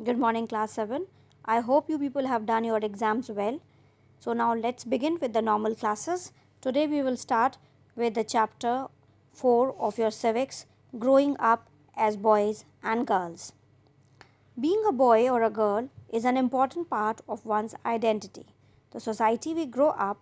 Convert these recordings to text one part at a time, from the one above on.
Good morning, class 7. I hope you people have done your exams well. So, now let's begin with the normal classes. Today, we will start with the chapter 4 of your civics, growing up as boys and girls. Being a boy or a girl is an important part of one's identity. The society we grow up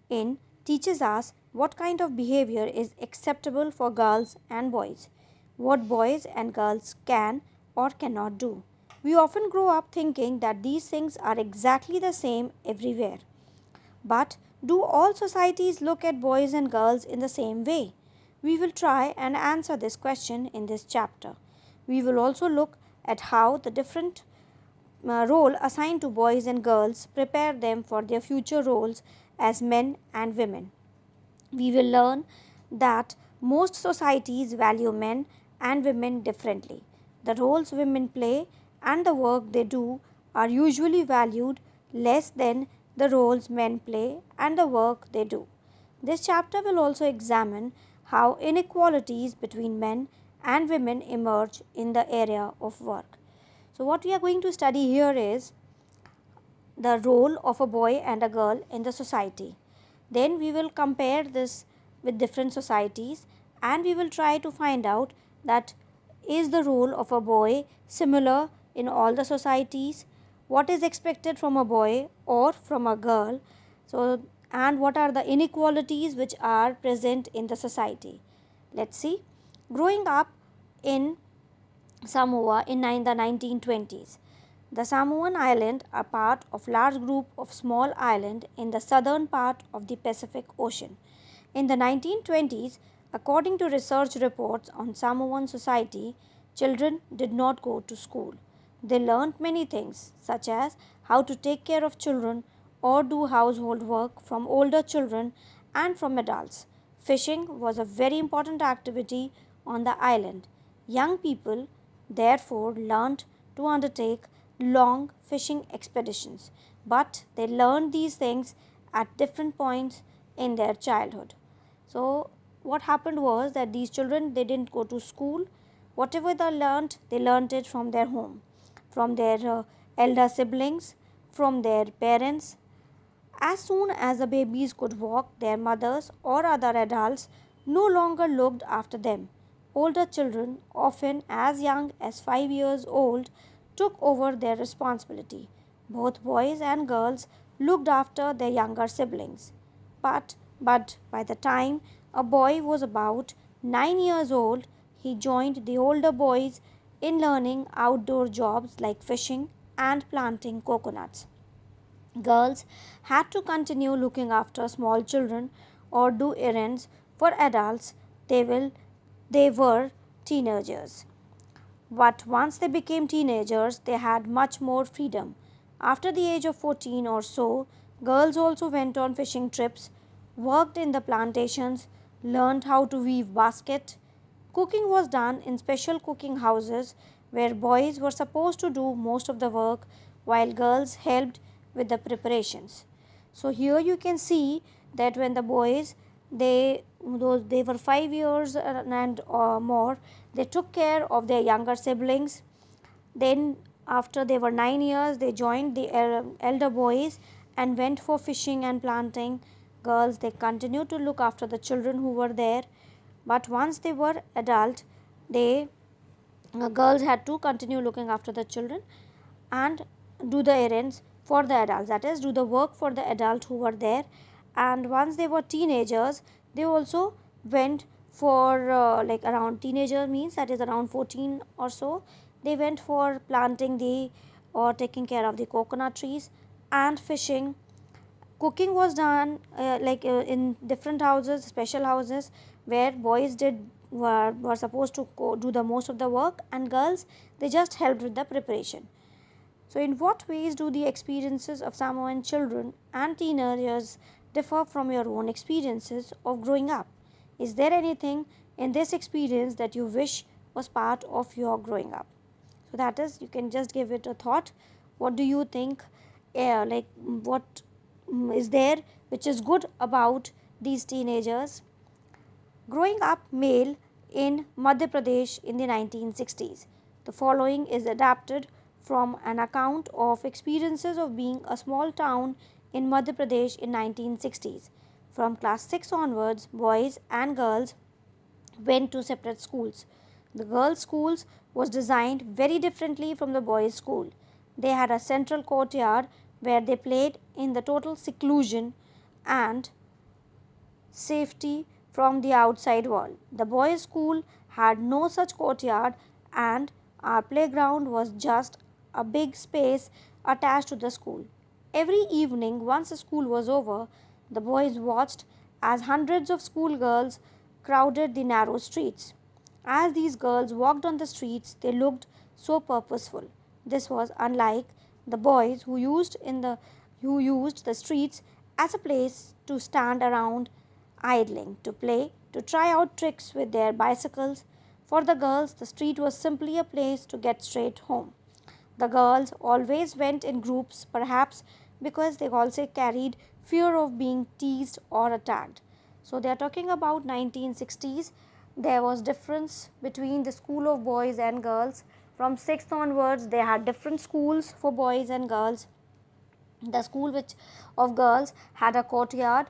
in teaches us what kind of behavior is acceptable for girls and boys, what boys and girls can or cannot do. We often grow up thinking that these things are exactly the same everywhere. But do all societies look at boys and girls in the same way? We will try and answer this question in this chapter. We will also look at how the different role assigned to boys and girls prepare them for their future roles as men and women. We will learn that most societies value men and women differently. The roles women play and the work they do are usually valued less than the roles men play and the work they do. This chapter will also examine how inequalities between men and women emerge in the area of work. So, what we are going to study here is the role of a boy and a girl in the society. Then we will compare this with different societies and we will try to find out that is the role of a boy similar in all the societies, what is expected from a boy or from a girl, so and what are the inequalities which are present in the society. Let's see. Growing up in Samoa in the 1920s. The Samoan Islands are part of large group of small islands in the southern part of the Pacific Ocean. In the 1920s, according to research reports on Samoan society, children did not go to school. They learned many things such as how to take care of children or do household work from older children and from adults. Fishing was a very important activity on the island. Young people therefore learned to undertake long fishing expeditions, but they learned these things at different points in their childhood. So what happened was that these children, they didn't go to school. Whatever they learned it from their home, from their elder siblings, from their parents. As soon as the babies could walk, their mothers or other adults no longer looked after them. Older children, often as young as 5 years old, took over their responsibility. Both boys and girls looked after their younger siblings. But by the time a boy was about 9 years old, he joined the older boys in learning outdoor jobs like fishing and planting coconuts. Girls had to continue looking after small children or do errands for adults. They were teenagers. But once they became teenagers, they had much more freedom. After the age of 14 or so, girls also went on fishing trips, worked in the plantations, learned how to weave basket. Cooking was done in special cooking houses where boys were supposed to do most of the work while girls helped with the preparations. So here you can see that when the boys, they were 5 years and more, they took care of their younger siblings. Then after they were 9 years, they joined the elder boys and went for fishing and planting. Girls, they continued to look after the children who were there. But once they were adult, they girls had to continue looking after the children and do the errands for the adults, that is, do the work for the adult who were there. And once they were teenagers, they also went for like around teenager means that is around 14 or so, they went for planting the or taking care of the coconut trees and fishing. Cooking was done in different houses, special houses where boys were supposed to do the most of the work and girls, they just helped with the preparation. So in what ways do the experiences of Samoan children and teenagers differ from your own experiences of growing up? Is there anything in this experience that you wish was part of your growing up? So that is, you can just give it a thought. What do you think, what is there which is good about these teenagers? Growing up male in Madhya Pradesh in the 1960s. The following is adapted from an account of experiences of being a small town in Madhya Pradesh in 1960s. From class 6 onwards, boys and girls went to separate schools. The girls' schools was designed very differently from the boys' school. They had a central courtyard where they played in the total seclusion and safety from the outside world. The boys' school had no such courtyard, and our playground was just a big space attached to the school. Every evening, once the school was over, the boys watched as hundreds of schoolgirls crowded the narrow streets. As these girls walked on the streets, they looked so purposeful. This was unlike the boys who used the streets as a place to stand around idling, to play, to try out tricks with their bicycles. For the girls, the street was simply a place to get straight home. The girls always went in groups, perhaps because they also carried fear of being teased or attacked. So they are talking about 1960s. There was difference between the school of boys and girls. From 6th onwards, they had different schools for boys and girls. The school which of girls had a courtyard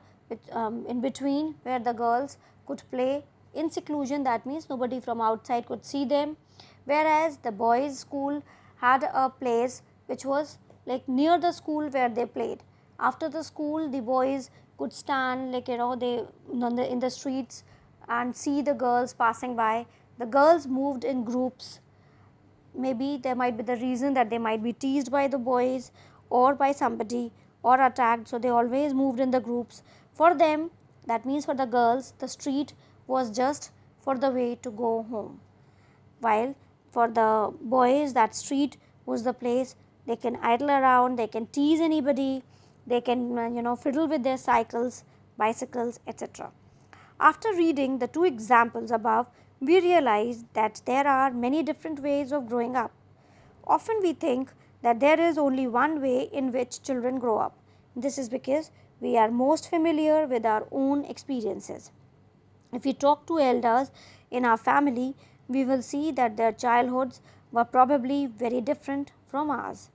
in between where the girls could play in seclusion. That means nobody from outside could see them, whereas the boys' school had a place which was like near the school where they played. After the school, the boys could stand like they in the streets and see the girls passing by. The girls moved in groups. Maybe there might be the reason that they might be teased by the boys or by somebody or attacked, so they always moved in the groups. For them, that means for the girls, the street was just for the way to go home, while for the boys, that street was the place they can idle around, they can tease anybody, they can fiddle with their cycles, bicycles, etc. After reading the two examples above, we realize that there are many different ways of growing up. Often we think that there is only one way in which children grow up. This is because we are most familiar with our own experiences. If we talk to elders in our family, we will see that their childhoods were probably very different from ours.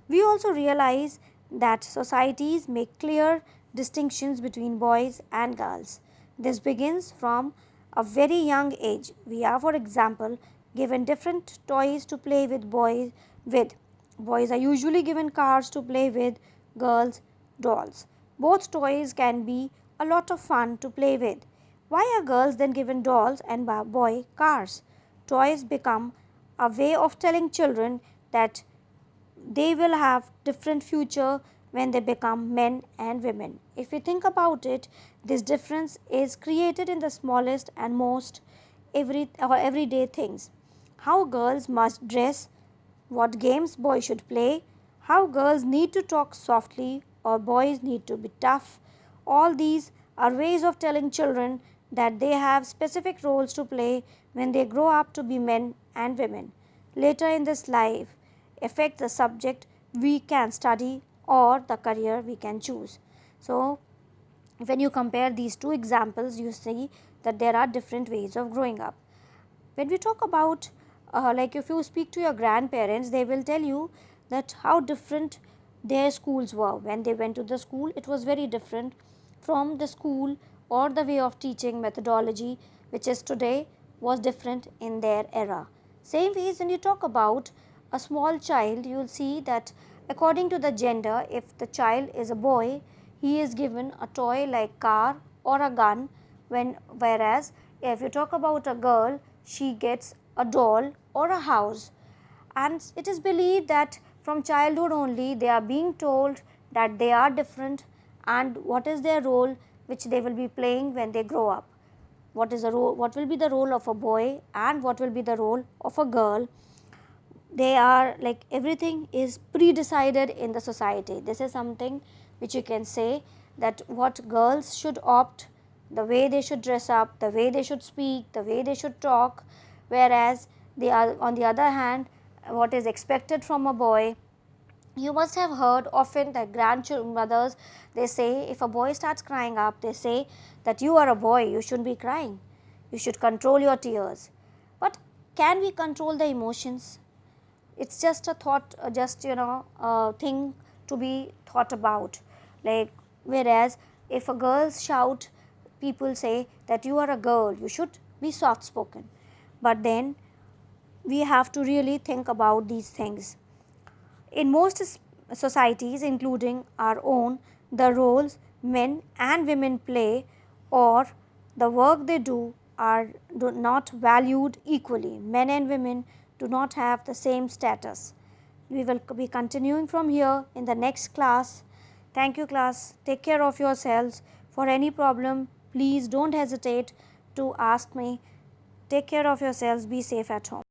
We also realize that societies make clear distinctions between boys and girls. This begins from a very young age. We are, for example, given different toys to play with boys with. Boys are usually given cars to play with, girls dolls. Both toys can be a lot of fun to play with. Why are girls then given dolls and boy cars? Toys become a way of telling children that they will have different future when they become men and women. If you think about it, this difference is created in the smallest and most everyday things. How girls must dress, what games boys should play, how girls need to talk softly or boys need to be tough. All these are ways of telling children that they have specific roles to play when they grow up to be men and women. Later in this life affect the subject we can study or the career we can choose. So, when you compare these two examples, you see that there are different ways of growing up. When we talk about like if you speak to your grandparents, they will tell you that how different their schools were. When they went to the school, it was very different from the school or the way of teaching methodology which is today was different in their era. Same ways when you talk about a small child, you will see that according to the gender, if the child is a boy, he is given a toy like car or a gun, whereas if you talk about a girl, she gets a doll or a house. And it is believed that from childhood only they are being told that they are different and what is their role which they will be playing when they grow up. What will be the role of a boy and what will be the role of a girl. They are like everything is pre-decided in the society. This is something which you can say that what girls should opt, the way they should dress up, the way they should speak, the way they should talk, whereas they are on the other hand what is expected from a boy. You must have heard often that grandmothers, they say if a boy starts crying up, they say that you are a boy, you shouldn't be crying, you should control your tears. But can we control the emotions? it's just a thought, just thing to be thought about. Like, whereas if a girl shout, people say that you are a girl, you should be soft spoken. But then we have to really think about these things. In most societies, including our own, the roles men and women play or the work they do are not valued equally. Men and women do not have the same status. We will be continuing from here in the next class. Thank you, class. Take care of yourselves. For any problem, please don't hesitate to ask me. Take care of yourselves. Be safe at home.